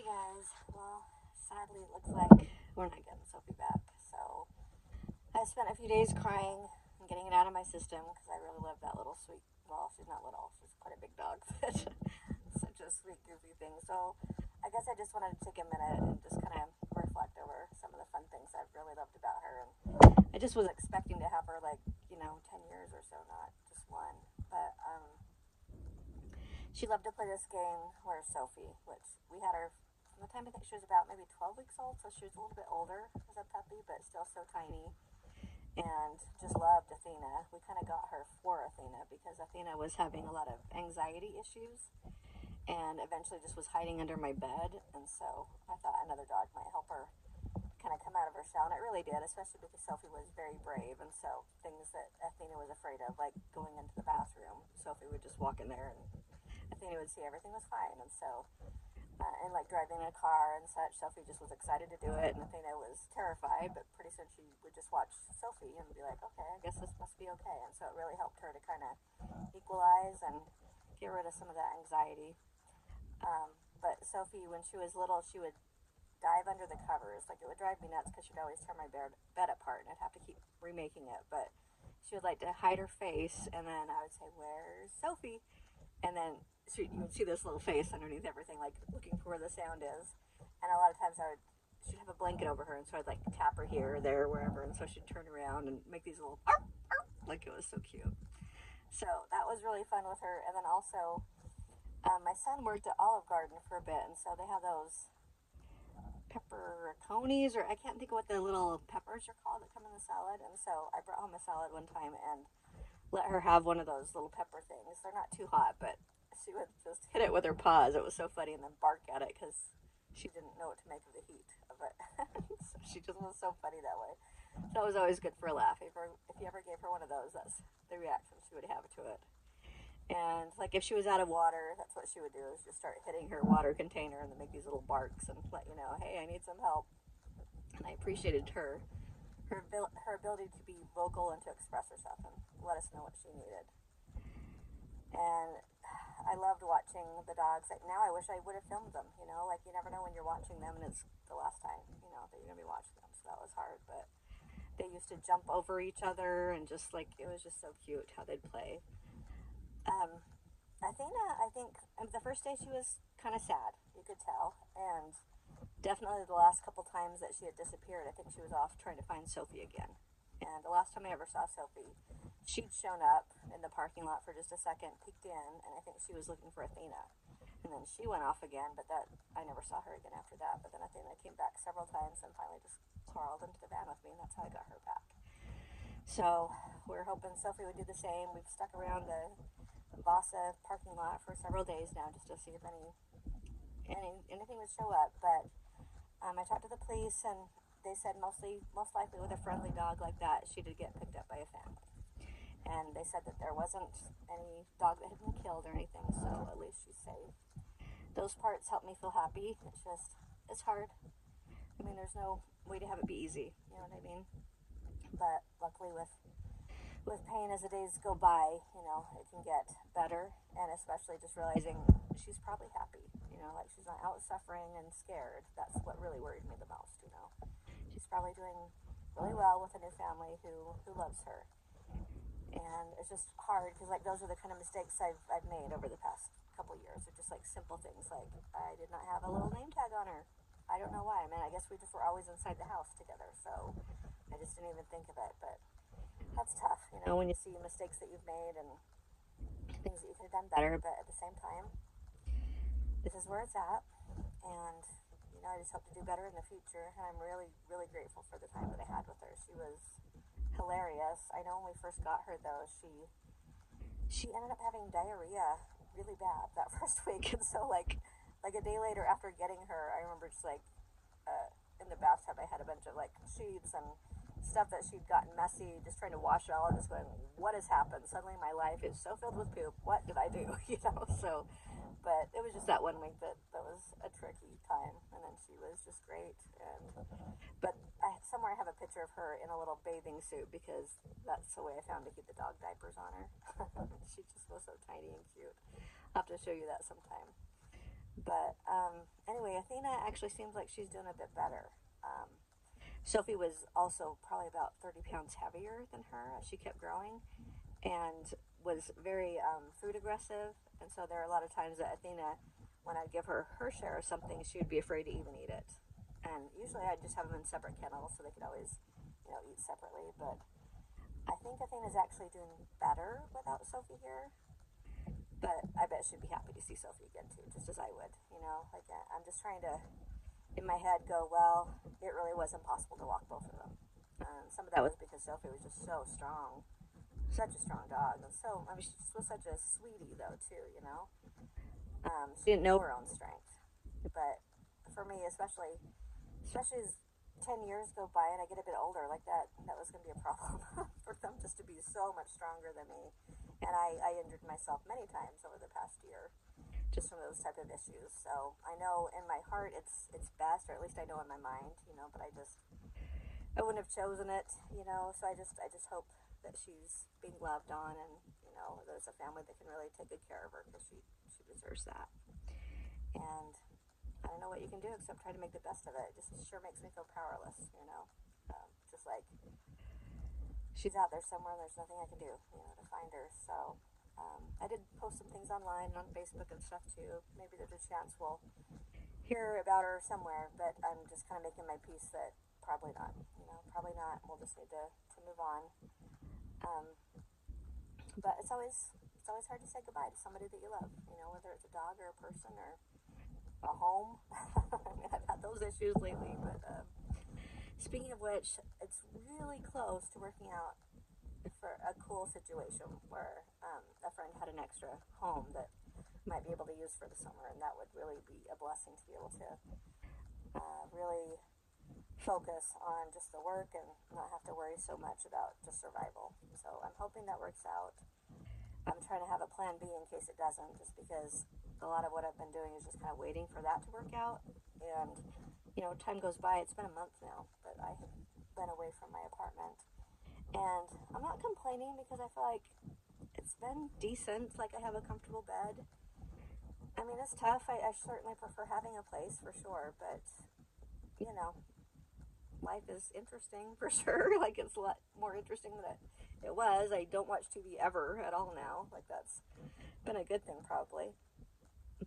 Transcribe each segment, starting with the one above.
Hey guys, well, sadly it looks like we're not getting Sophie back. So I spent a few days crying and getting it out of my system because I really love that little sweet. Well, she's not little; she's quite a big dog, but such a sweet, goofy thing. So I guess I just wanted to take a minute and just kind of reflect over some of the fun things I've really loved about her. And I just was expecting to have her 10 years or so, not just one. But she loved to play this game. Where's Sophie? Which we had her from the time I think she was about maybe 12 weeks old, so she was a little bit older as a puppy, but still so tiny. And just loved Athena. We kind of got her for Athena because Athena was having a lot of anxiety issues and eventually just was hiding under my bed. And so I thought another dog might help her kind of come out of her shell. And it really did, especially because Sophie was very brave. And so things that Athena was afraid of, like going into the bathroom, Sophie would just walk in there and Athena would see everything was fine. And so and like driving in a car and such, Sophie just was excited to do it, and Athena was terrified, but pretty soon she would just watch Sophie and be like, okay, I guess this must be okay. And so it really helped her to kind of equalize and get rid of some of that anxiety. But Sophie, when she was little, she would dive under the covers. Like, it would drive me nuts because she'd always tear my bed apart and I'd have to keep remaking it. But she would like to hide her face, and then I would say, where's Sophie? And then you would see this little face underneath everything, like looking for where the sound is. And a lot of times she'd have a blanket over her, and so I'd like tap her here or there, or wherever, and so she'd turn around and make these little arf, arf, like it was so cute. So that was really fun with her. And then also, my son worked at Olive Garden for a bit, and so they have those pepperonis, or I can't think of what the little peppers are called that come in the salad. And so I brought home a salad one time and let her have one of those little pepper things. They're not too hot, but she would just hit it with her paws. It was so funny, and then bark at it because she didn't know what to make of the heat of it. So she just was so funny that way. So it was always good for a laugh. If you ever gave her one of those, that's the reaction she would have to it. And like if she was out of water, that's what she would do, is just start hitting her water container and then make these little barks and let you know, hey, I need some help. And I appreciated her ability to be vocal and to express herself and let us know what she needed. And I loved watching the dogs. Like, now I wish I would have filmed them, like you never know when you're watching them and it's the last time, that you're going to be watching them. So that was hard, but they used to jump over each other and just like, it was just so cute how they'd play. Athena, I think the first day she was kind of sad, you could tell. And definitely the last couple times that she had disappeared, I think she was off trying to find Sophie again. And the last time I ever saw Sophie, she'd shown up in the parking lot for just a second, peeked in, and I think she was looking for Athena. And then she went off again, but I never saw her again after that. But then Athena came back several times and finally just crawled into the van with me, and that's how I got her back. So we're hoping Sophie would do the same. We've stuck around the Vasa parking lot for several days now just to see if anything would show up. But I talked to the police, and they said most likely with a friendly dog like that, she did get picked up by a family. And they said that there wasn't any dog that had been killed or anything, so at least she's safe. Those parts help me feel happy. It's hard. I mean, there's no way to have it be easy, you know what I mean? But luckily with pain as the days go by, it can get better. And especially just realizing she's probably happy, like she's not out suffering and scared. That's what really worried me the most, She's probably doing really well with a new family who loves her. And it's just hard because like those are the kind of mistakes I've made over the past couple years. They're just like simple things, like I did not have a little name tag on her. I don't know why. I mean, I guess we just were always inside the house together, so I just didn't even think of it. But that's tough, when you see mistakes that you've made and things that you could have done better. But at the same time, this is where it's at, and I just hope to do better in the future. And I'm really, really grateful for the time that I had with her. She was hilarious. I know when we first got her, though, she ended up having diarrhea really bad that first week. And so like a day later after getting her, I remember just like in the bathtub I had a bunch of like sheets and stuff that she'd gotten messy, just trying to wash it all, and just going, what has happened? Suddenly my life is so filled with poop. What did I do? So but it was just that one week that was a tricky time, and then she was just great. But somewhere I have a picture of her in a little bathing suit because that's the way I found to keep the dog diapers on her. She just was so tiny and cute. I'll have to show you that sometime. But anyway, Athena actually seems like she's doing a bit better. Sophie was also probably about 30 pounds heavier than her as she kept growing, and was very food aggressive. And so there are a lot of times that Athena, when I'd give her her share of something, she would be afraid to even eat it. And usually I'd just have them in separate kennels so they could always, eat separately. But I think Athena's actually doing better without Sophie here. But I bet she'd be happy to see Sophie again too, just as I would. Like I'm just trying to, in my head, go, well, it really was impossible to walk both of them. Some of that was because Sophie was just so strong, such a strong dog, and so she just was such a sweetie though too. She didn't know her own strength, but for me, especially as 10 years go by and I get a bit older, like that was going to be a problem for them just to be so much stronger than me. And I injured myself many times over the past year, just from those type of issues. So I know in my heart it's best, or at least I know in my mind, but I wouldn't have chosen it. So I just hope that she's being loved on, and there's a family that can really take good care of her, because she deserves that. And I don't know what you can do except try to make the best of it. It just sure makes me feel powerless. Just like she's out there somewhere and there's nothing I can do, to find her. So I did post some things online and on Facebook and stuff too. Maybe there's a chance we'll hear about her somewhere, but I'm just kind of making my peace that probably not. Probably not. We'll just need to move on. But it's always hard to say goodbye to somebody that you love. Whether it's a dog or a person or a home. I mean, I've had those issues lately, but speaking of which, it's really close to working out for a cool situation where a friend had an extra home that might be able to use for the summer, and that would really be a blessing to be able to really focus on just the work and not have to worry so much about just survival. So I'm hoping that works out. I'm trying to have a plan B in case it doesn't, just because a lot of what I've been doing is just kind of waiting for that to work out. And time goes by. It's been a month now that I have been away from my apartment, and I'm not complaining because I feel like it's been decent. Like, I have a comfortable bed. I mean, it's tough. I certainly prefer having a place for sure, but life is interesting for sure. Like, it's a lot more interesting than it was. I don't watch TV ever at all now. Like, that's been a good thing probably.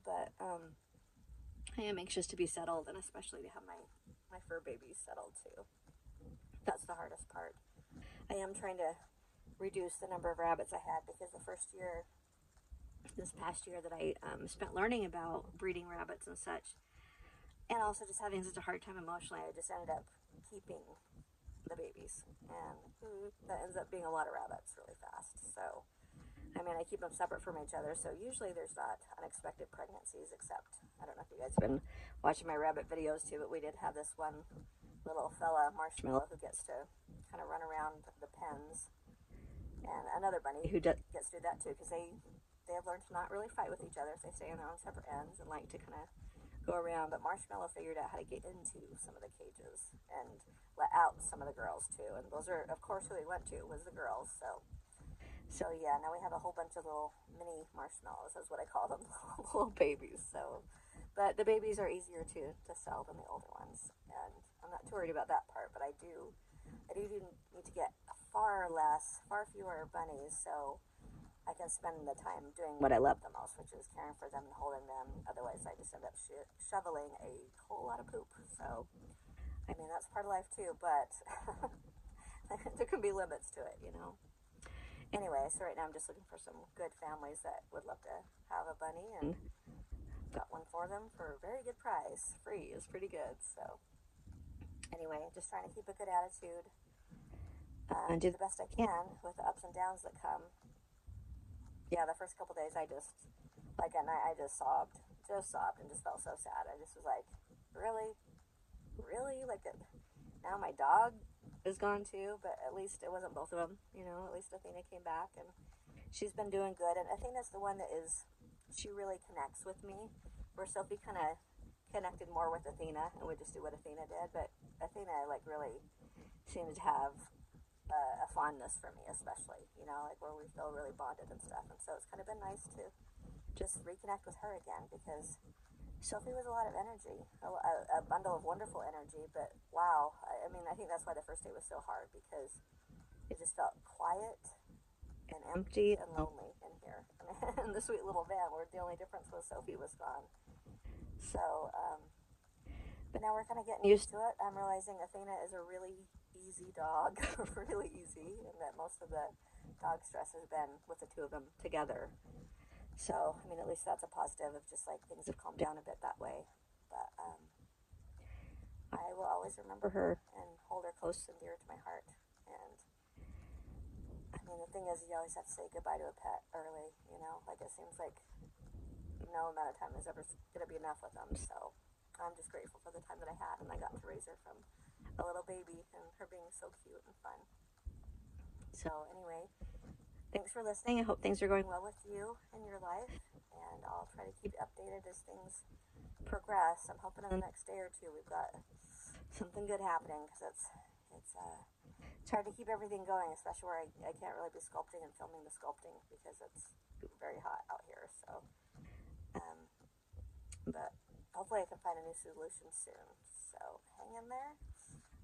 But I am anxious to be settled, and especially to have my fur babies settled too. That's the hardest part. I am trying to reduce the number of rabbits I had, because this past year that I spent learning about breeding rabbits and such, and also just having such a hard time emotionally, I just ended up keeping the babies, and that ends up being a lot of rabbits really fast. So I mean, I keep them separate from each other, so usually there's not unexpected pregnancies, except, I don't know if you guys have been watching my rabbit videos too, but we did have this one little fella, Marshmallow, who gets to kind of run around the pens, and another bunny who gets to do that too, because they have learned to not really fight with each other, so they stay on their own separate ends and like to kind of go around. But Marshmallow figured out how to get into some of the cages and let out some of the girls too, and those are, of course, who he went to was the girls. So yeah, now we have a whole bunch of little mini marshmallows, is what I call them, little babies. So, but the babies are easier to sell than the older ones, and I'm not too worried about that part. But I do need to get far fewer bunnies, so I can spend the time doing what I love the most, which is caring for them and holding them. Otherwise, I just end up shoveling a whole lot of poop. So, I mean, that's part of life too, but there can be limits to it. Anyway, so right now I'm just looking for some good families that would love to have a bunny, and got one for them for a very good price. Free is pretty good. So anyway, just trying to keep a good attitude and do the best I can with the ups and downs that come. Yeah, the first couple days I just, like, at night I just sobbed and just felt so sad. I just was like, really? Like, now my dog is gone too, but at least it wasn't both of them. At least Athena came back, and she's been doing good. And Athena's the one that she really connects with me, where Sophie kind of connected more with Athena and would just do what Athena did. But Athena, like, really seems to have a fondness for me, especially, like, where we feel really bonded and stuff. And so it's kind of been nice to just reconnect with her again, because Sophie was a lot of energy, a bundle of wonderful energy, but wow. I mean, I think that's why the first day was so hard because it just felt quiet and empty and lonely in here. In the sweet little van where the only difference was Sophie was gone. So, but now we're kind of getting used to it. I'm realizing Athena is a really easy dog, really easy, and that most of the dog stress has been with the two of them together. So, I mean, at least that's a positive of just like things have calmed down a bit that way. But I will always remember her and hold her close and dear to my heart. And I mean, the thing is, you always have to say goodbye to a pet early, you know? Like, it seems like no amount of time is ever going to be enough with them. So, I'm just grateful for the time that I had, and I got to raise her from a little baby and her being so cute and fun. So, anyway, thanks for listening. I hope things are going well with you in your life, and I'll try to keep you updated as things progress. I'm hoping in the next day or two we've got something good happening because it's hard to keep everything going, especially where I can't really be sculpting and filming the sculpting because it's very hot out here. So, but hopefully I can find a new solution soon. So hang in there.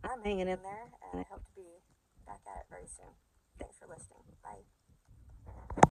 I'm hanging in there, and I hope to be back at it very soon. Thanks for listening. Bye.